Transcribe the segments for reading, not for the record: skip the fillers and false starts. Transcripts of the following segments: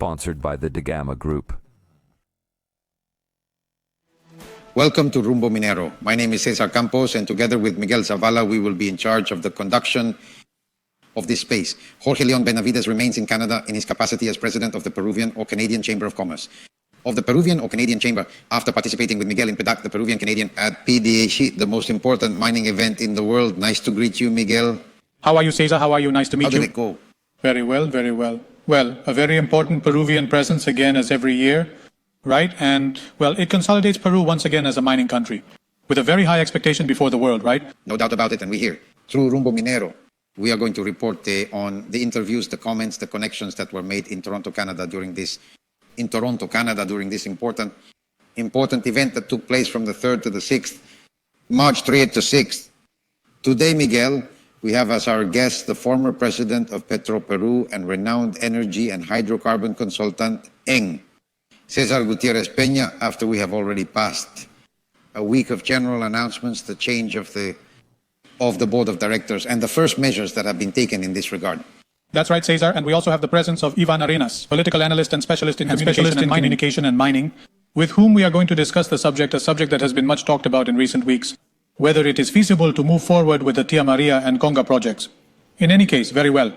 sponsored by the Dagama Group. Welcome to Rumbo Minero. My name is Cesar Campos, and together with Miguel Zavala, we will be in charge of the conduction of this space. Jorge Leon Benavides remains in Canada in his capacity as president of the Peruvian or Canadian Chamber of Commerce. Of the Peruvian or Canadian Chamber, after participating with Miguel in PDAC, the Peruvian Canadian, at PDAC, the most important mining event in the world. Nice to greet you, Miguel. How are you, Cesar? How are you? Nice to meet you. How did it go? Very well, very well. Well, a very important Peruvian presence again as every year, right? And, well, it consolidates Peru once again as a mining country, with a very high expectation before the world, right? No doubt about it, and we're here. Through Rumbo Minero, we are going to report on the interviews, the comments, the connections that were made in Toronto, Canada during this important event that took place from the 3rd to the 6th, March 3rd to 6th. Today, Miguel, we have as our guest the former president of Petroperú and renowned energy and hydrocarbon consultant, ENG, César Gutiérrez Peña, after we have already passed a week of general announcements, the change of the board of directors, and the first measures that have been taken in this regard. That's right, Cesar. And we also have the presence of Iván Arenas, political analyst and specialist in communication and mining, with whom we are going to discuss the subject, a subject that has been much talked about in recent weeks, whether it is feasible to move forward with the Tia Maria and Conga projects. In any case, very well.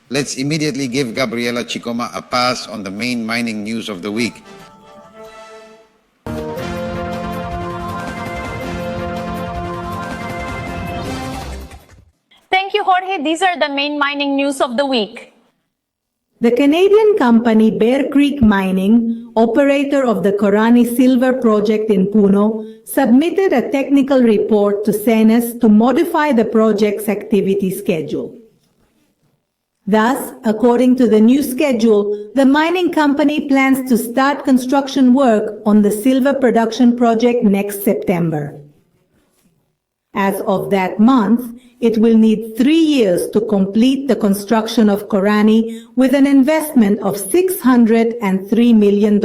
Let's immediately give Gabriela Chicoma a pass on the main mining news of the week. Thank you, Jorge. These are the main mining news of the week. The Canadian company Bear Creek Mining, operator of the Corani Silver project in Puno, submitted a technical report to CENES to modify the project's activity schedule. Thus, according to the new schedule, the mining company plans to start construction work on the silver production project next September. As of that month, it will need 3 years to complete the construction of Corani with an investment of $603 million.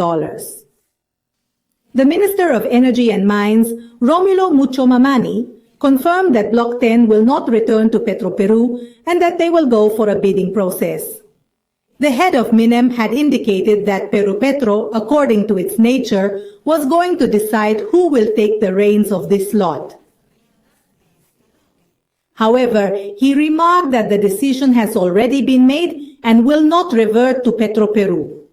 The Minister of Energy and Mines, Romulo Mucho Mamani, confirmed that Block 10 will not return to Petroperú and that they will go for a bidding process. The head of MINEM had indicated that Petro, according to its nature, was going to decide who will take the reins of this lot. However, he remarked that the decision has already been made and will not revert to Petroperú.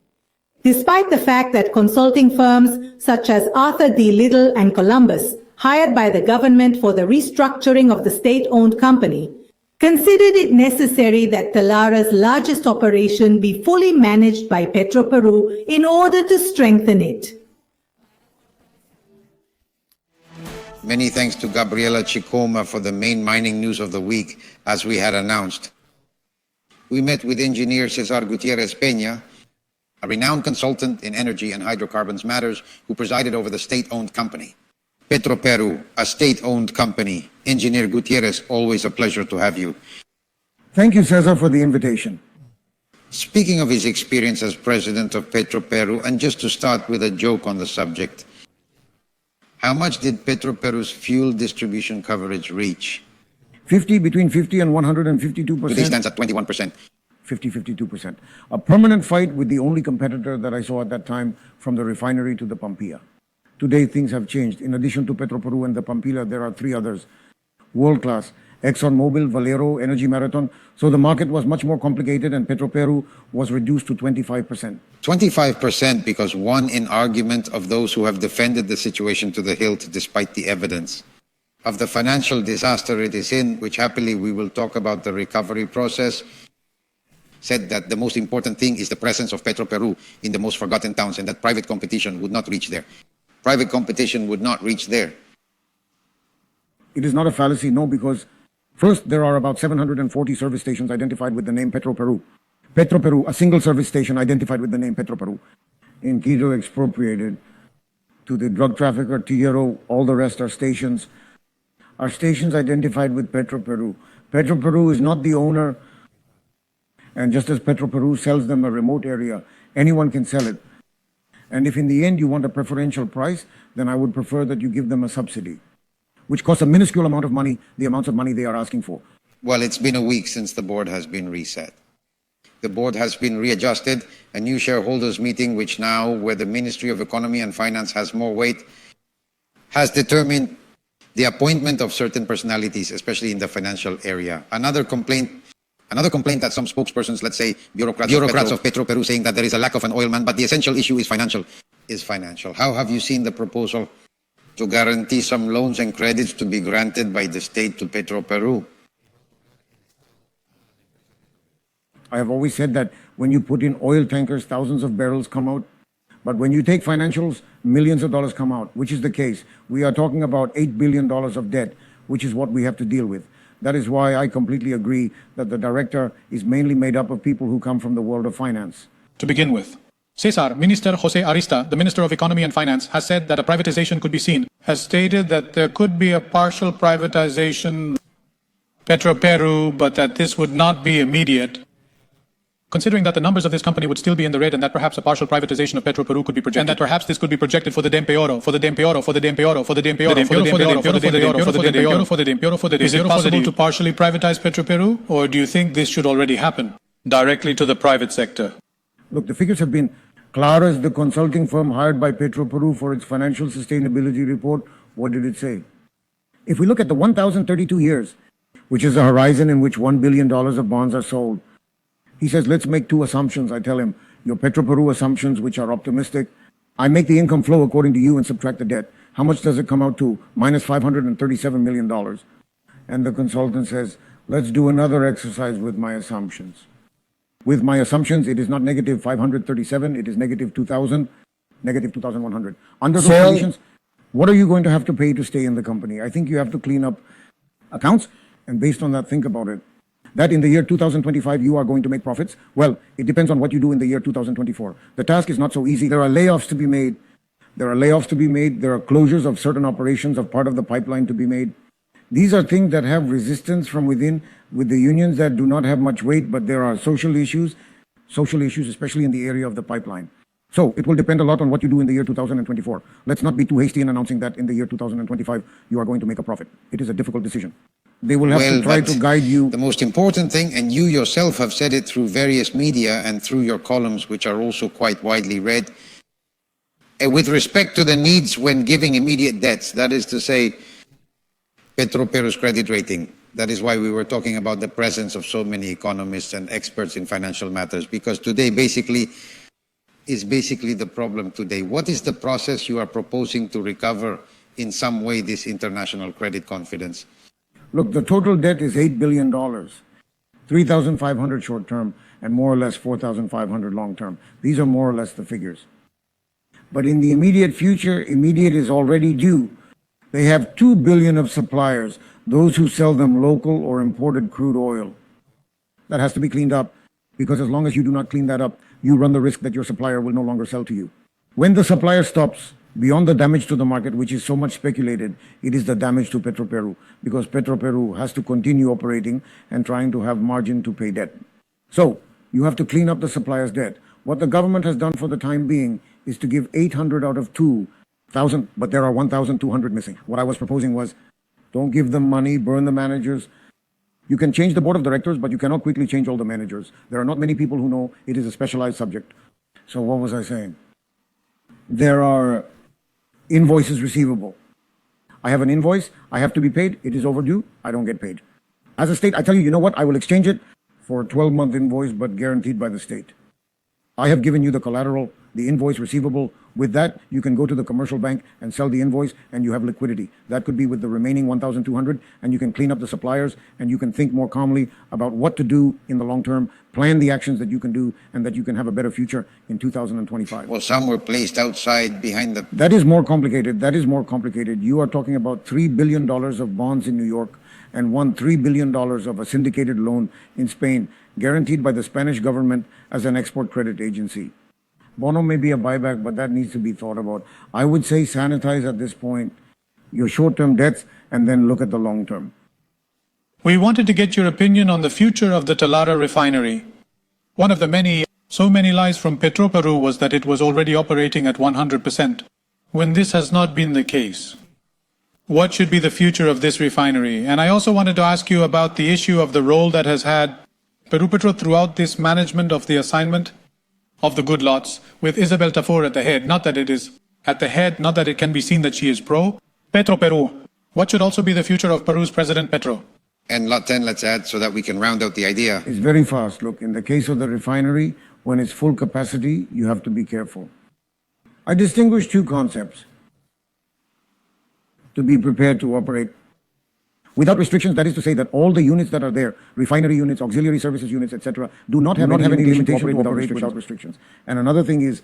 Despite the fact that consulting firms such as Arthur D. Little and Columbus, hired by the government for the restructuring of the state-owned company, considered it necessary that Talara's largest operation be fully managed by Petroperú in order to strengthen it. Many thanks to Gabriela Chicoma for the main mining news of the week, as we had announced. We met with engineer César Gutiérrez Peña, a renowned consultant in energy and hydrocarbons matters who presided over the state-owned company. Petroperú, a state-owned company. Engineer Gutierrez, always a pleasure to have you. Thank you, Cesar, for the invitation. Speaking of his experience as president of Petroperú, and just to start with a joke on the subject, how much did Petroperú's fuel distribution coverage reach? Between 50 and 152%. Today stands at 21%. 52%. A permanent fight with the only competitor that I saw at that time from the refinery to the Pampilla. Today things have changed. In addition to Petroperú and the Pampilla, there are 3 others. World-class. ExxonMobil, Valero, Energy Marathon. So the market was much more complicated and Petroperú was reduced to 25%. 25% because won in argument of those who have defended the situation to the hilt despite the evidence of the financial disaster it is in, which happily we will talk about the recovery process, said that the most important thing is the presence of Petroperú in the most forgotten towns and that private competition would not reach there. Private competition would not reach there. It is not a fallacy, no, because first, there are about 740 service stations identified with the name Petroperú. Petroperú, a single service station identified with the name Petroperú. In Quito, expropriated to the drug trafficker, Tierro, all the rest are stations. Are stations identified with Petroperú. Petroperú is not the owner, and just as Petroperú sells them a remote area, anyone can sell it. And if in the end you want a preferential price, then I would prefer that you give them a subsidy, which costs a minuscule amount of money, the amounts of money they are asking for. Well, it's been a week since the board has been reset. The board has been readjusted. A new shareholders meeting, which now, where the Ministry of Economy and Finance has more weight, has determined the appointment of certain personalities, especially in the financial area. Another complaint that some spokespersons, let's say bureaucrats of Petroperú, saying that there is a lack of an oilman, but the essential issue is financial. How have you seen the proposal to guarantee some loans and credits to be granted by the state to Petroperú? I have always said that when you put in oil tankers, thousands of barrels come out. But when you take financials, millions of dollars come out, which is the case. We are talking about $8 billion of debt, which is what we have to deal with. That is why I completely agree that the director is mainly made up of people who come from the world of finance. To begin with, Cesar, Minister Jose Arista, the Minister of Economy and Finance, has said that a privatization could be seen, has stated that there could be a partial privatization Petroperú, but that this would not be immediate. Considering that the numbers of this company would still be in the red and that perhaps a partial privatization of Petroperú could be projected, and that perhaps this could be projected for the Dempeoro, for the Dempeoro, for the Dempeoro, for the Dempeoro, for the Dempeoro, for the Dempeoro, for the Dempeoro, for the Dempeoro, for the Dempeoro. Is it possible to partially privatize Petroperú, or do you think this should already happen directly to the private sector? Look, the figures have been Claras, the consulting firm hired by Petroperú for its financial sustainability report. What did it say? If we look at the 1,032 years, which is the horizon in which $1 billion of bonds are sold, he says, let's make two assumptions. I tell him, your Petroperú assumptions, which are optimistic, I make the income flow according to you and subtract the debt. How much does it come out to? Minus $537 million. And the consultant says, let's do another exercise with my assumptions. With my assumptions, it is not negative 537, it is negative 2,000, negative 2,100. Under those conditions, what are you going to have to pay to stay in the company? I think you have to clean up accounts, and based on that, think about it. That in the year 2025, you are going to make profits? Well, it depends on what you do in the year 2024. The task is not so easy. There are layoffs to be made. There are closures of certain operations of part of the pipeline to be made. These are things that have resistance from within with the unions that do not have much weight, but there are social issues, especially in the area of the pipeline. So it will depend a lot on what you do in the year 2024. Let's not be too hasty in announcing that in the year 2025, you are going to make a profit. It is a difficult decision. They will have to try to guide you. The most important thing, and you yourself have said it through various media and through your columns, which are also quite widely read, with respect to the needs when giving immediate debts, that is to say, Petroperú's credit rating. That is why we were talking about the presence of so many economists and experts in financial matters, because today is basically the problem today. What is the process you are proposing to recover in some way this international credit confidence? Look, the total debt is $8 billion, 3,500 short term, and more or less 4,500 long term. These are more or less the figures. But in the immediate future, immediate is already due. They have 2 billion of suppliers, those who sell them local or imported crude oil. That has to be cleaned up, because as long as you do not clean that up, you run the risk that your supplier will no longer sell to you. When the supplier stops, beyond the damage to the market, which is so much speculated, it is the damage to Petroperú, because Petroperú has to continue operating and trying to have margin to pay debt. So you have to clean up the supplier's debt. What the government has done for the time being is to give 800 out of 2,000, but there are 1,200 missing. What I was proposing was, don't give them money, burn the managers. You can change the board of directors, but you cannot quickly change all the managers. There are not many people who know it is a specialized subject. So what was I saying? There are invoices receivable. I have an invoice, I have to be paid, it is overdue, I don't get paid. As a state, I tell you, you know what, I will exchange it for a 12-month invoice, but guaranteed by the state. I have given you the collateral, the invoice receivable. With that, you can go to the commercial bank and sell the invoice, and you have liquidity. That could be with the remaining 1,200, and you can clean up the suppliers, and you can think more calmly about what to do in the long term, plan the actions that you can do, and that you can have a better future in 2025. Well, some were placed outside behind the... That is more complicated. You are talking about $3 billion of bonds in New York and $3 billion of a syndicated loan in Spain, guaranteed by the Spanish government as an export credit agency. Bono may be a buyback, but that needs to be thought about. I would say sanitize at this point your short-term debts and then look at the long-term. We wanted to get your opinion on the future of the Talara refinery. One of the so many lies from Petroperú was that it was already operating at 100%, when this has not been the case. What should be the future of this refinery? And I also wanted to ask you about the issue of the role that has had Petroperú throughout this management of the assignment of the good lots, with Isabel Tafour at the head, not that it is at the head, not that it can be seen that she is pro. Petroperú, what should also be the future of Peru's President Petro? And lot 10, let's add, so that we can round out the idea. It's very fast. Look, in the case of the refinery, when it's full capacity, you have to be careful. I distinguish two concepts. To be prepared to operate without restrictions, that is to say that all the units that are there, refinery units, auxiliary services units, etc., do not have any limitation to operate without restrictions. And another thing is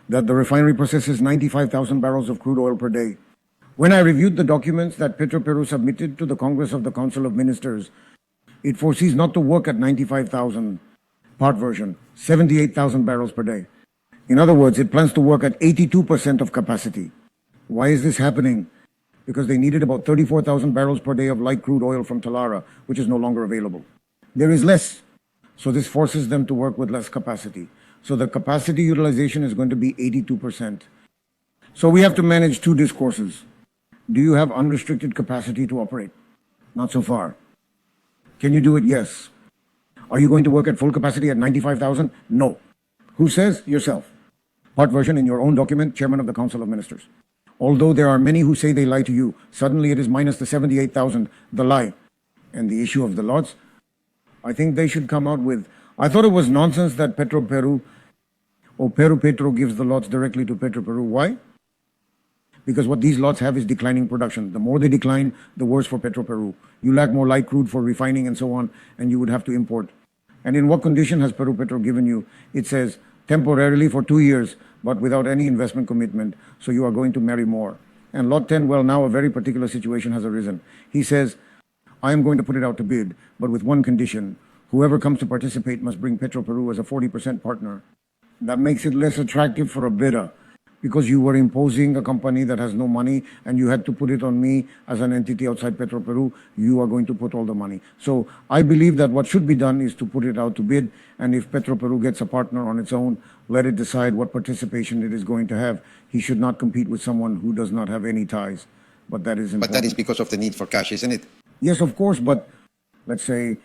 that the refinery processes 95,000 barrels of crude oil per day. When I reviewed the documents that Petroperú submitted to the Congress of the Council of Ministers, it foresees not to work at 95,000 part version, 78,000 barrels per day. In other words, it plans to work at 82% of capacity. Why is this happening? Because they needed about 34,000 barrels per day of light crude oil from Talara, which is no longer available. There is less, so this forces them to work with less capacity. So the capacity utilization is going to be 82%. So we have to manage two discourses. Do you have unrestricted capacity to operate? Not so far. Can you do it? Yes. Are you going to work at full capacity at 95,000? No. Who says? Yourself. Part version in your own document, Chairman of the Council of Ministers. Although there are many who say they lie to you, suddenly it is minus the 78,000, the lie. And the issue of the lots, I think they should come out with, I thought it was nonsense that Petroperú or Petro gives the lots directly to Petroperú. Why? Because what these lots have is declining production. The more they decline, the worse for Petroperú. You lack more light crude for refining and so on, and you would have to import. And in what condition has Petro given you? It says temporarily for 2 years, but without any investment commitment, so you are going to marry more. And Lot 10, well, now a very particular situation has arisen. He says, I am going to put it out to bid, but with one condition. Whoever comes to participate must bring Petroperú as a 40% partner. That makes it less attractive for a bidder, because you were imposing a company that has no money and you had to put it on me as an entity outside Petroperú. You are going to put all the money. So I believe that what should be done is to put it out to bid, and if Petroperú gets a partner on its own, let it decide what participation it is going to have. He should not compete with someone who does not have any ties. But that is important. But that is because of the need for cash, isn't it? Yes, of course, but let's say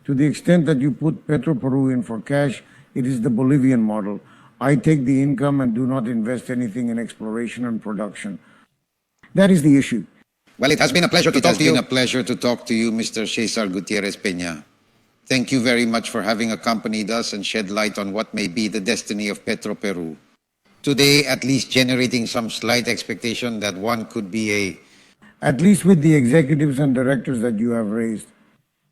to the extent that you put Petroperú in for cash, it is the Bolivian model. I take the income and do not invest anything in exploration and production. That is the issue. Well, it has been a pleasure to talk to you. It has been a pleasure to talk to you, Mr. César Gutiérrez Peña. Thank you very much for having accompanied us and shed light on what may be the destiny of Petroperú. Today, at least generating some slight expectation that one could be at least with the executives and directors that you have raised.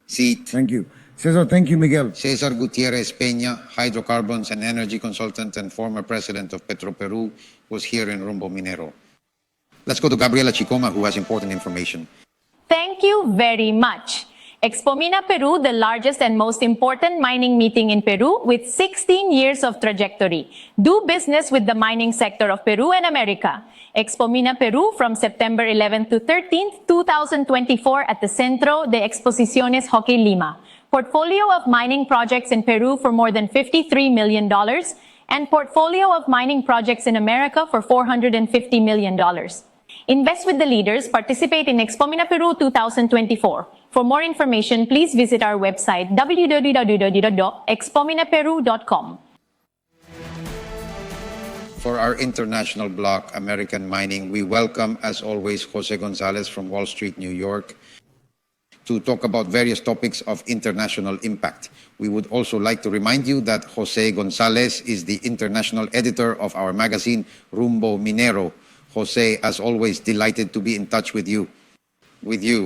Seat. Thank you. Cesar, thank you, Miguel. César Gutiérrez Peña, hydrocarbons and energy consultant and former president of Petroperú, was here in Rumbo Minero. Let's go to Gabriela Chicoma, who has important information. Thank you very much. Expomina Peru, the largest and most important mining meeting in Peru with 16 years of trajectory. Do business with the mining sector of Peru and America. Expomina Peru from September 11 to 13, 2024 at the Centro de Exposiciones Hockey Lima. Portfolio of mining projects in Peru for more than $53 million and portfolio of mining projects in America for $450 million. Invest with the leaders. Participate in Expomina Peru 2024. For more information, please visit our website www.expominaperu.com. For our international block, American Mining, we welcome, as always, José Gonzáles from Wall Street, New York, to talk about various topics of international impact. We would also like to remind you that José Gonzáles is the international editor of our magazine, Rumbo Minero. José, as always, delighted to be in touch with you.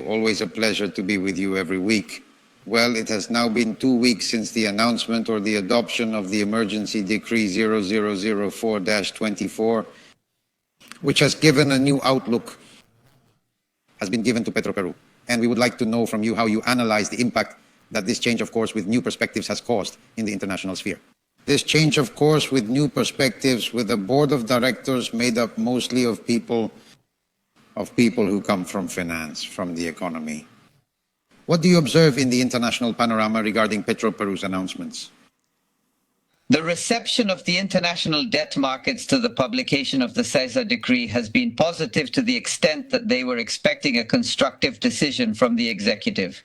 Always a pleasure to be with you every week. Well, it has now been 2 weeks since the announcement or the adoption of the Emergency Decree 0004-24, which has given a new outlook, has been given to Petroperú. And we would like to know from you how you analyze the impact that this change of course with new perspectives has caused in the international sphere. This change of course with new perspectives, with a board of directors made up mostly of people who come from finance, from the economy. What do you observe in the international panorama regarding Petroperú's announcements? The reception of the international debt markets to the publication of the César Decree has been positive to the extent that they were expecting a constructive decision from the executive.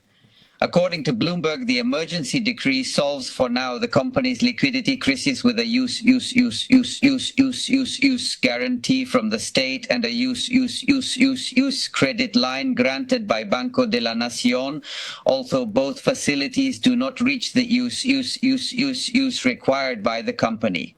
According to Bloomberg, the emergency decree solves for now the company's liquidity crisis with a use guarantee from the state and a use credit line granted by Banco de la Nación, although both facilities do not reach the use required by the company.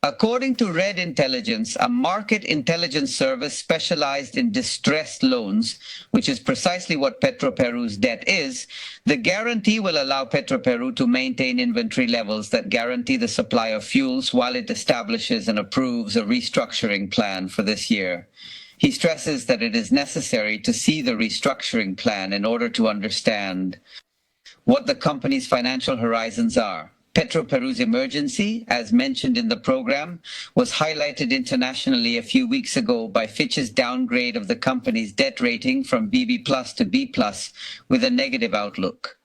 According to Red Intelligence, a market intelligence service specialized in distressed loans, which is precisely what Petroperú's debt is, the guarantee will allow Petroperú to maintain inventory levels that guarantee the supply of fuels while it establishes and approves a restructuring plan for this year. He stresses that it is necessary to see the restructuring plan in order to understand what the company's financial horizons are. Petroperú's emergency, as mentioned in the program, was highlighted internationally a few weeks ago by Fitch's downgrade of the company's debt rating from BB+ to B+, with a negative outlook.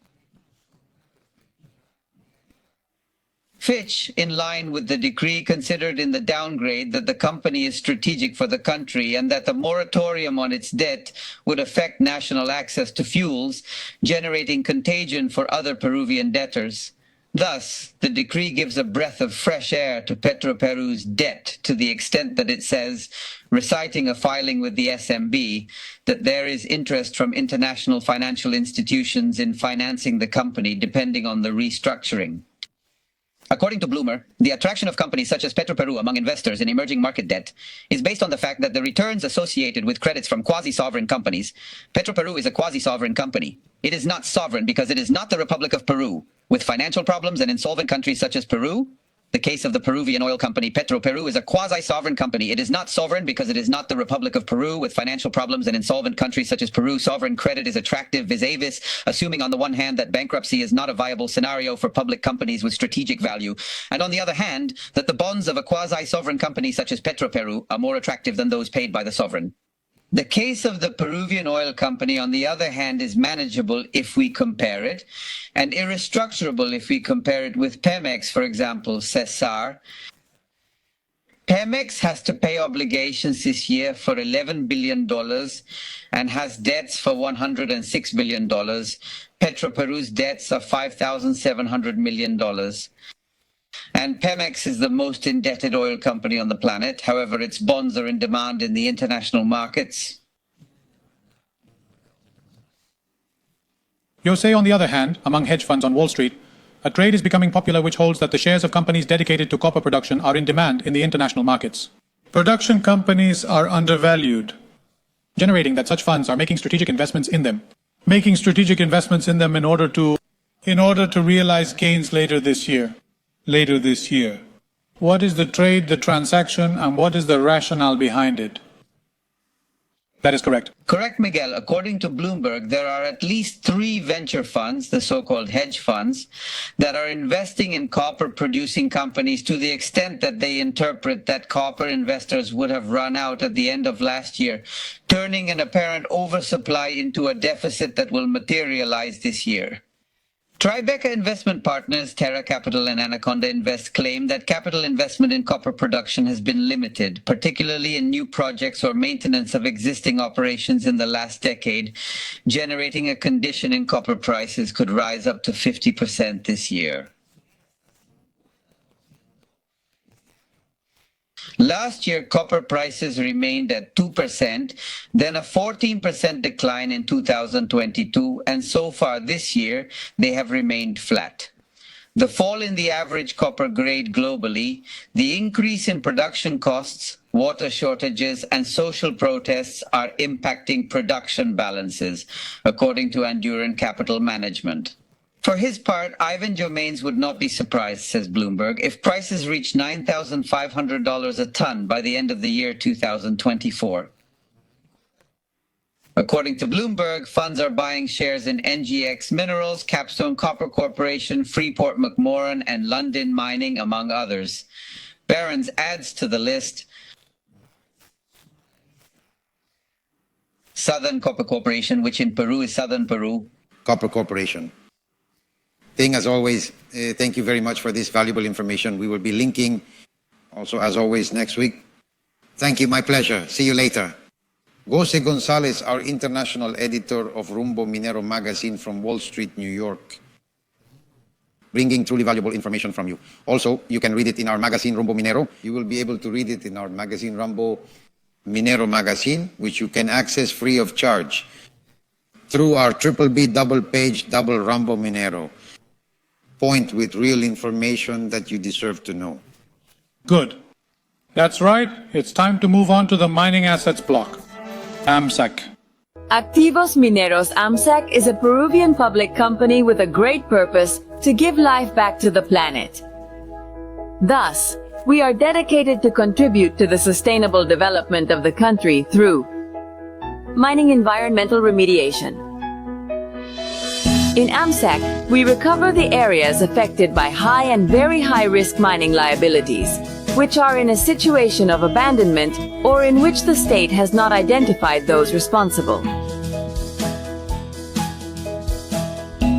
Fitch, in line with the decree, considered in the downgrade that the company is strategic for the country and that the moratorium on its debt would affect national access to fuels, generating contagion for other Peruvian debtors. Thus, the decree gives a breath of fresh air to Petroperú's debt to the extent that it says, reciting a filing with the SMB, that there is interest from international financial institutions in financing the company depending on the restructuring. According to Bloomberg, the attraction of companies such as Petroperú among investors in emerging market debt is based on the fact that the returns associated with credits from quasi-sovereign companies. Petroperú is a quasi-sovereign company. It is not sovereign because it is not the Republic of Peru. With financial problems and insolvent countries such as Peru, the case of the Peruvian oil company Petroperú is a quasi-sovereign company. It is not sovereign because it is not the Republic of Peru. With financial problems and insolvent countries such as Peru, sovereign credit is attractive vis-a-vis, assuming on the one hand that bankruptcy is not a viable scenario for public companies with strategic value, and on the other hand, that the bonds of a quasi-sovereign company such as Petroperú are more attractive than those paid by the sovereign. The case of the Peruvian oil company, on the other hand, is manageable if we compare it, and irrestructurable if we compare it with Pemex, for example, Cesar. Pemex has to pay obligations this year for $11 billion and has debts for $106 billion. Petroperú's debts are $5,700 million. And Pemex is the most indebted oil company on the planet. However, its bonds are in demand in the international markets. Jose, on the other hand, among hedge funds on Wall Street, a trade is becoming popular which holds that the shares of companies dedicated to copper production are in demand in the international markets. Production companies are undervalued, generating that such funds are making strategic investments in them. In order to realize gains later this year. What is the trade, the transaction, and what is the rationale behind it? That is correct. Correct, Miguel. According to Bloomberg, there are at least 3 venture funds, the so-called hedge funds, that are investing in copper-producing companies to the extent that they interpret that copper investors would have run out at the end of last year, turning an apparent oversupply into a deficit that will materialize this year. Tribeca Investment Partners, Terra Capital, and Anaconda Invest claim that capital investment in copper production has been limited, particularly in new projects or maintenance of existing operations in the last decade, generating a condition in copper prices could rise up to 50% this year. Last year, copper prices remained at 2%, then a 14% decline in 2022, and so far this year, they have remained flat. The fall in the average copper grade globally, the increase in production costs, water shortages, and social protests are impacting production balances, according to Anduran Capital Management. For his part, Ivan Germains would not be surprised, says Bloomberg, if prices reach $9,500 a ton by the end of the year 2024. According to Bloomberg, funds are buying shares in NGX Minerals, Capstone Copper Corporation, Freeport-McMoRan, and London Mining, among others. Barron's adds to the list Southern Copper Corporation, which in Peru is Southern Peru. Copper Corporation. Thing, as always, thank you very much for this valuable information. We will be linking also, as always, next week. Thank you. My pleasure. See you later. José Gonzáles, our international editor of Rumbo Minero magazine from Wall Street, New York, bringing truly valuable information from you. Also, you can read it in our magazine, Rumbo Minero. You will be able to read it in our magazine, Rumbo Minero magazine, which you can access free of charge through our B double page double Rumbo Minero. Point with real information that you deserve to know. Good. That's right. It's time to move on to the mining assets block. AMSAC. Activos Mineros AMSAC is a Peruvian public company with a great purpose to give life back to the planet. Thus, we are dedicated to contribute to the sustainable development of the country through mining environmental remediation. In AMSAC, we recover the areas affected by high and very high-risk mining liabilities, which are in a situation of abandonment or in which the state has not identified those responsible.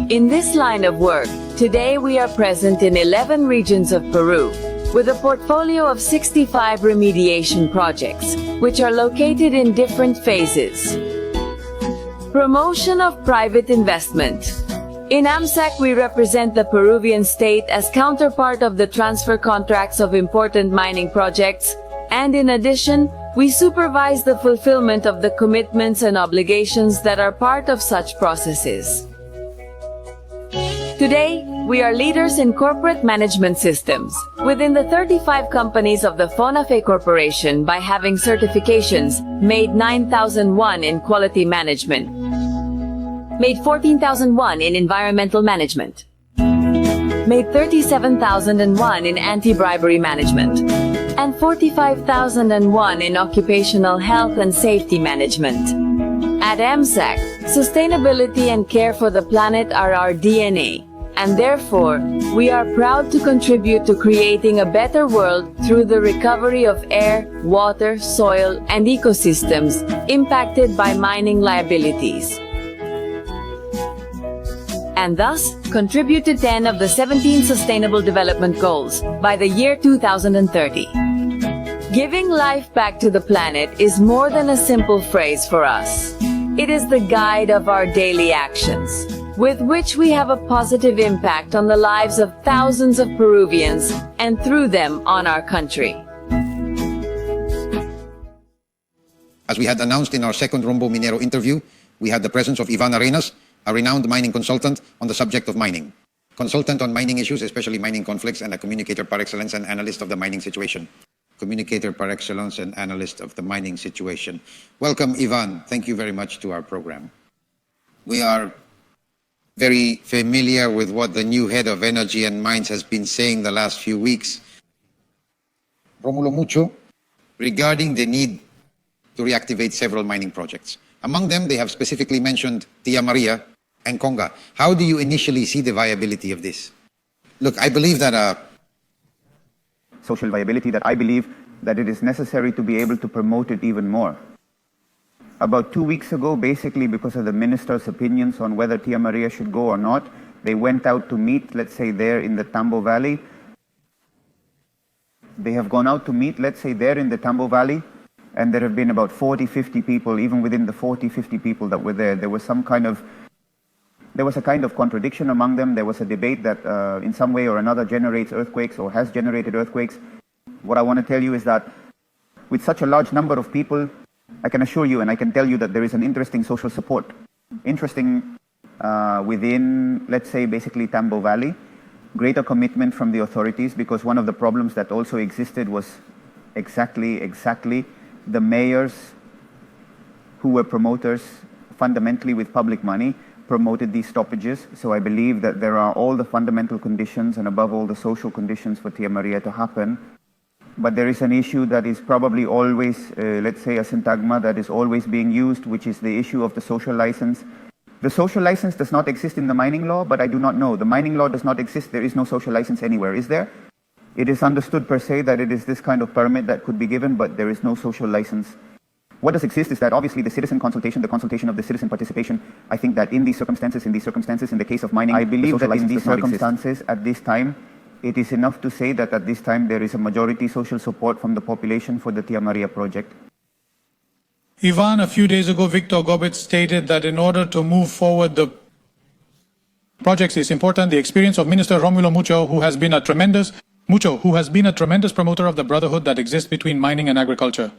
In this line of work, today we are present in 11 regions of Peru, with a portfolio of 65 remediation projects, which are located in different phases. Promotion of private investment. In AMSAC, we represent the Peruvian state as counterpart of the transfer contracts of important mining projects, and in addition, we supervise the fulfillment of the commitments and obligations that are part of such processes. Today, we are leaders in corporate management systems within the 35 companies of the FONAFE Corporation by having certifications, made 9,001 in quality management, made 14,001 in environmental management, made 37,001 in anti-bribery management, and 45,001 in occupational health and safety management. At AMSAC, sustainability and care for the planet are our DNA, and therefore, we are proud to contribute to creating a better world through the recovery of air, water, soil, and ecosystems impacted by mining liabilities, and thus contribute to 10 of the 17 Sustainable Development Goals by the year 2030. Giving life back to the planet is more than a simple phrase for us. It is the guide of our daily actions, with which we have a positive impact on the lives of thousands of Peruvians, and through them on our country. As we had announced in our second Rumbo Minero interview, we had the presence of Iván Arenas, a renowned mining consultant on the subject of mining. Consultant on mining issues, especially mining conflicts, and a communicator par excellence and analyst of the mining situation. Communicator par excellence and analyst of the mining situation. Welcome, Iván. Thank you very much to our program. We are very familiar with what the new head of Energy and Mines has been saying the last few weeks, Rómulo Mucho, regarding the need to reactivate several mining projects. Among them, they have specifically mentioned Tia Maria and Conga. How do you initially see the viability of this? Look, I believe that social viability, that I believe that it is necessary to be able to promote it even more. About 2 weeks ago, basically because of the minister's opinions on whether Tia Maria should go or not, they went out to meet, let's say, there in the Tambo Valley. They have gone out to meet, let's say, there in the Tambo Valley, and there have been about 40, 50 people, even within the 40, 50 people that were there. There was a kind of contradiction among them. There was a debate that in some way or another generates earthquakes or has generated earthquakes. What I want to tell you is that with such a large number of people, I can assure you and I can tell you that there is an interesting social support. Interesting within, let's say, basically Tambo Valley. Greater commitment from the authorities, because one of the problems that also existed was exactly the mayors who were promoters fundamentally with public money promoted these stoppages. So I believe that there are all the fundamental conditions and above all the social conditions for Tia Maria to happen. But there is an issue that is probably always, let's say, a syntagma that is always being used, which is the issue of the social license. The social license does not exist in the mining law, but I do not know. The mining law does not exist. There is no social license anywhere, is there? It is understood per se that it is this kind of permit that could be given, but there is no social license. What does exist is that obviously the citizen consultation, the consultation of the citizen participation, I think that in these circumstances, in the case of mining, I believe that in these circumstances, at this time, it is enough to say that at this time there is a majority social support from the population for the Tia Maria project. Ivan, a few days ago, Victor Gobet stated that in order to move forward the projects is important. The experience of Minister Romulo Mucho, who has been a tremendous promoter of the brotherhood that exists between mining and agriculture.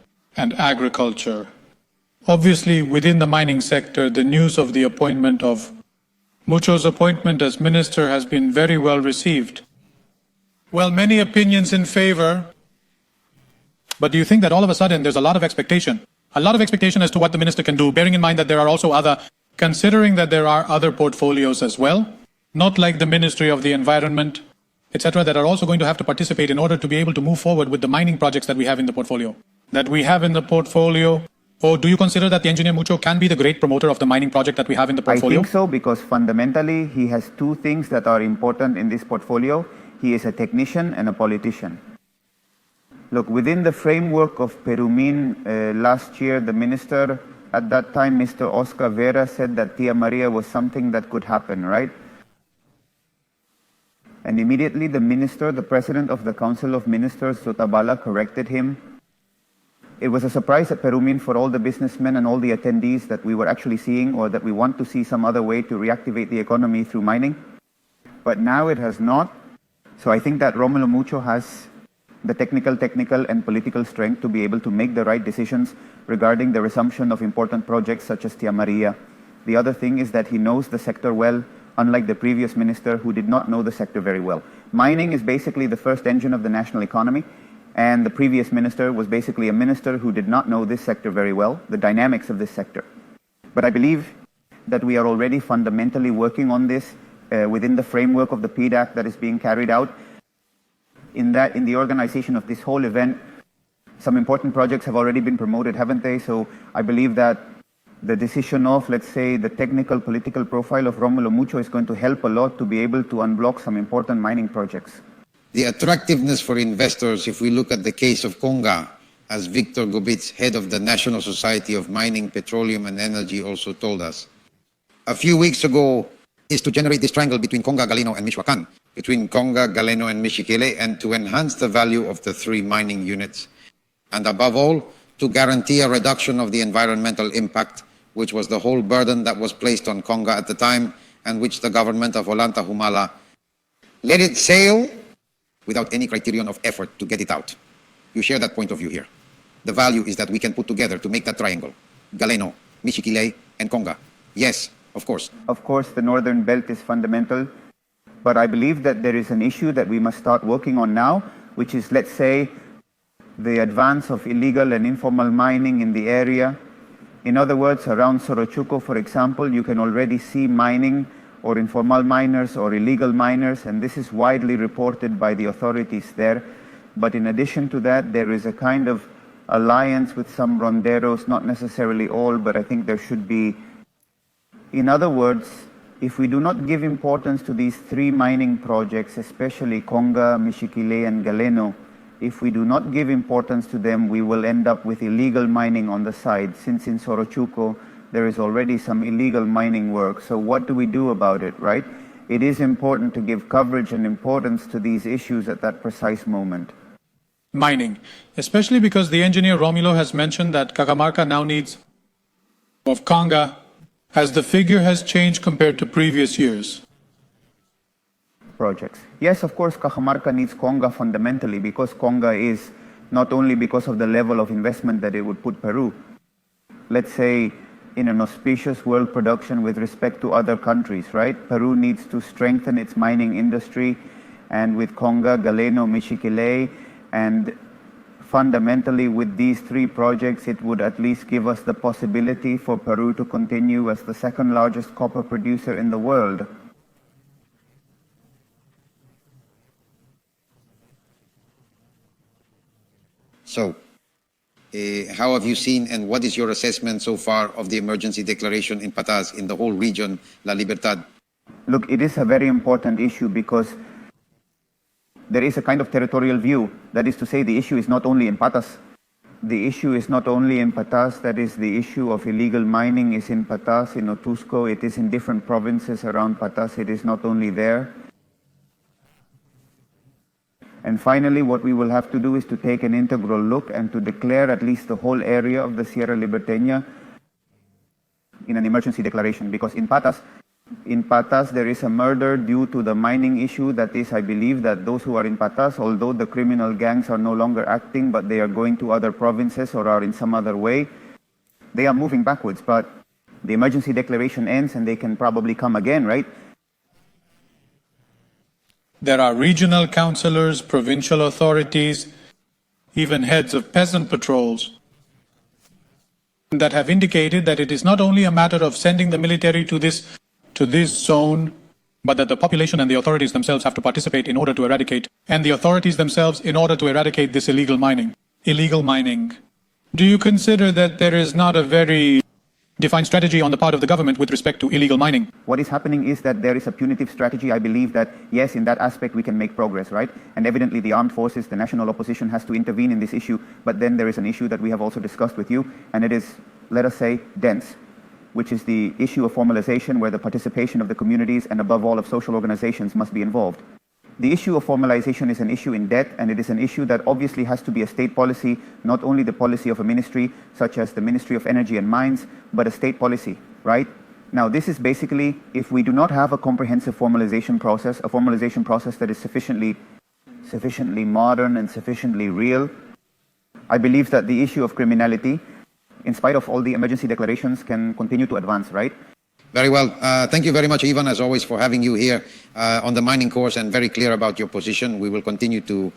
Obviously, within the mining sector, the news of the appointment of Mucho's appointment as minister has been very well received. Well, many opinions in favor. But do you think that all of a sudden there's a lot of expectation as to what the minister can do, bearing in mind that there are also considering that there are other portfolios as well, not like the Ministry of the Environment, etc., that are also going to have to participate in order to be able to move forward with the mining projects that we have in the portfolio? Or do you consider that the engineer Mucho can be the great promoter of the mining project that we have in the portfolio? I think so, because fundamentally he has two things that are important in this portfolio. He is a technician and a politician. Look, within the framework of Perumin, last year, the minister, at that time, Mr. Oscar Vera, said that Tia Maria was something that could happen, right? And immediately the minister, the president of the Council of Ministers, Sotabala, corrected him. It was a surprise at Perumin for all the businessmen and all the attendees that we were actually seeing, or that we want to see some other way to reactivate the economy through mining. But now it has not. So I think that Romulo Mucho has the technical and political strength to be able to make the right decisions regarding the resumption of important projects such as Tia Maria. The other thing is that he knows the sector well, unlike the previous minister who did not know the sector very well. Mining is basically the first engine of the national economy, and the previous minister was basically a minister who did not know this sector very well, the dynamics of this sector. But I believe that we are already fundamentally working on this within the framework of the PDAC that is being carried out. In the organization of this whole event, some important projects have already been promoted, haven't they? So I believe that the decision of, let's say, the technical political profile of Romulo Mucho is going to help a lot to be able to unblock some important mining projects. The attractiveness for investors, if we look at the case of Conga, as Victor Gobitz, head of the National Society of Mining, Petroleum and Energy, also told us, a few weeks ago, is to generate this triangle between Conga, Galeno and Michoacan, between Conga, Galeno and Michiquile, and to enhance the value of the three mining units. And above all, to guarantee a reduction of the environmental impact, which was the whole burden that was placed on Conga at the time, and which the government of Ollanta Humala let it sail without any criterion of effort to get it out. You share that point of view here. The value is that we can put together to make that triangle, Galeno, Michiquile, and Conga. Yes, of course. Of course, the northern belt is fundamental, but I believe that there is an issue that we must start working on now, which is, let's say, the advance of illegal and informal mining in the area. In other words, around Sorochuco, for example, you can already see mining or informal miners or illegal miners, and this is widely reported by the authorities there. But in addition to that, there is a kind of alliance with some ronderos, not necessarily all, but I think there should be. In other words, if we do not give importance to these three mining projects, especially Conga, Michiquile, and Galeno, if we do not give importance to them, we will end up with illegal mining on the side, since in Sorochuco there is already some illegal mining work. So what do we do about it, right? It is important to give coverage and importance to these issues at that precise moment. Mining, especially because the engineer Romulo has mentioned that Cajamarca now needs of Conga, as the figure has changed compared to previous years. Projects. Yes, of course, Cajamarca needs Conga fundamentally, because Conga is not only because of the level of investment that it would put Peru, let's say, in an auspicious world production with respect to other countries, right? Peru needs to strengthen its mining industry, and with Conga, Galeno, Michiquile, and fundamentally with these three projects, it would at least give us the possibility for Peru to continue as the second largest copper producer in the world. So, how have you seen and what is your assessment so far of the emergency declaration in Patas, in the whole region, La Libertad? Look, it is a very important issue because there is a kind of territorial view. That is to say, the issue is not only in Patas. The issue is not only in Patas, that is the issue of illegal mining is in Patas, in Otusco, it is in different provinces around Patas, it is not only there. And finally, what we will have to do is to take an integral look and to declare at least the whole area of the Sierra Liberteña in an emergency declaration, because in Patas there is a murder due to the mining issue. That is, I believe that those who are in Patas, although the criminal gangs are no longer acting, but they are going to other provinces or are in some other way, they are moving backwards. But the emergency declaration ends and they can probably come again, right? There are regional councillors, provincial authorities, even heads of peasant patrols that have indicated that it is not only a matter of sending the military to this zone, but that the population and the authorities themselves have to participate in order to eradicate, and the authorities themselves in order to eradicate this illegal mining. Illegal mining. Do you consider that there is not a very defined strategy on the part of the government with respect to illegal mining? What is happening is that there is a punitive strategy. I believe that, yes, in that aspect we can make progress, right? And evidently the armed forces, the national opposition has to intervene in this issue, but then there is an issue that we have also discussed with you, and it is, let us say, dense, which is the issue of formalization, where the participation of the communities and above all of social organizations must be involved. The issue of formalization is an issue in depth, and it is an issue that obviously has to be a state policy, not only the policy of a ministry, such as the Ministry of Energy and Mines, but a state policy, right? Now, this is basically, if we do not have a comprehensive formalization process that is sufficiently modern and sufficiently real, I believe that the issue of criminality, in spite of all the emergency declarations, can continue to advance, right? Very well. Thank you very much, Ivan, as always, for having you here on the mining course and very clear about your position. We'll continue to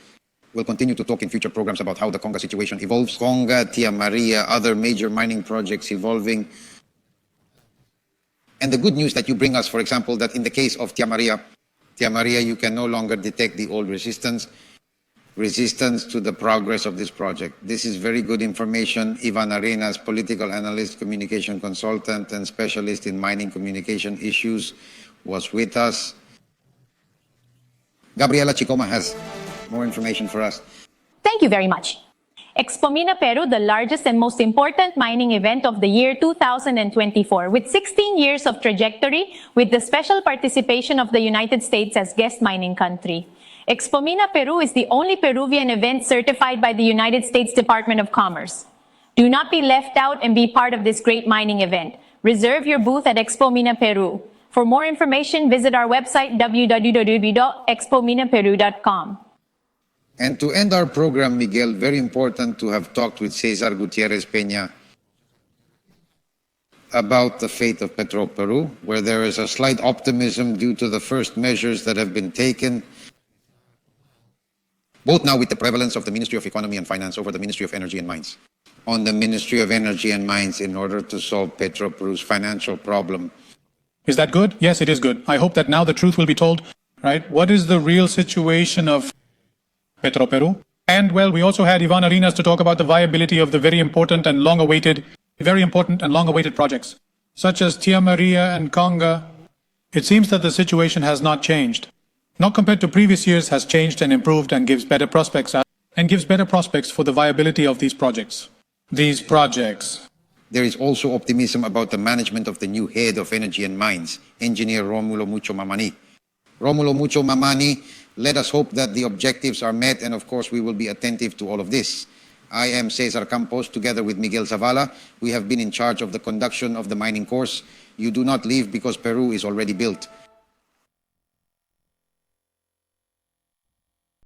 talk in future programs about how the Conga situation evolves. Conga, Tia Maria, other major mining projects evolving. And the good news that you bring us, for example, that in the case of Tia Maria, you can no longer detect the old resistance to the progress of this project. This is very good information. Iván Arenas, political analyst, communication consultant, and specialist in mining communication issues, was with us. Gabriela Chicoma has more information for us. Thank you very much. Expo Mina Peru, the largest and most important mining event of the year 2024, with 16 years of trajectory, with the special participation of the United States as guest mining country. Expo Mina Peru is the only Peruvian event certified by the United States Department of Commerce. Do not be left out and be part of this great mining event. Reserve your booth at Expo Mina Peru. For more information, visit our website www.expominaperu.com. And to end our program, Miguel, very important to have talked with César Gutiérrez Peña about the fate of Petroperú, where there is a slight optimism due to the first measures that have been taken, both now with the prevalence of the Ministry of Economy and Finance over the Ministry of Energy and Mines, on the Ministry of Energy and Mines in order to solve Petroperú's financial problem. Is that good? Yes, it is good. I hope that now the truth will be told, right? What is the real situation of Petroperú? And, well, we also had Iván Arenas to talk about the viability of the very important and long-awaited projects, such as Tia Maria and Conga. It seems that the situation has not changed. Not compared to previous years, has changed and improved and gives better prospects for the viability of these projects. There is also optimism about the management of the new head of Energy and Mines, Engineer Romulo Mucho Mamani. Romulo Mucho Mamani, let us hope that the objectives are met, and of course we will be attentive to all of this. I am Cesar Campos, together with Miguel Zavala. We have been in charge of the conduction of the mining course. You do not leave because Peru is already built.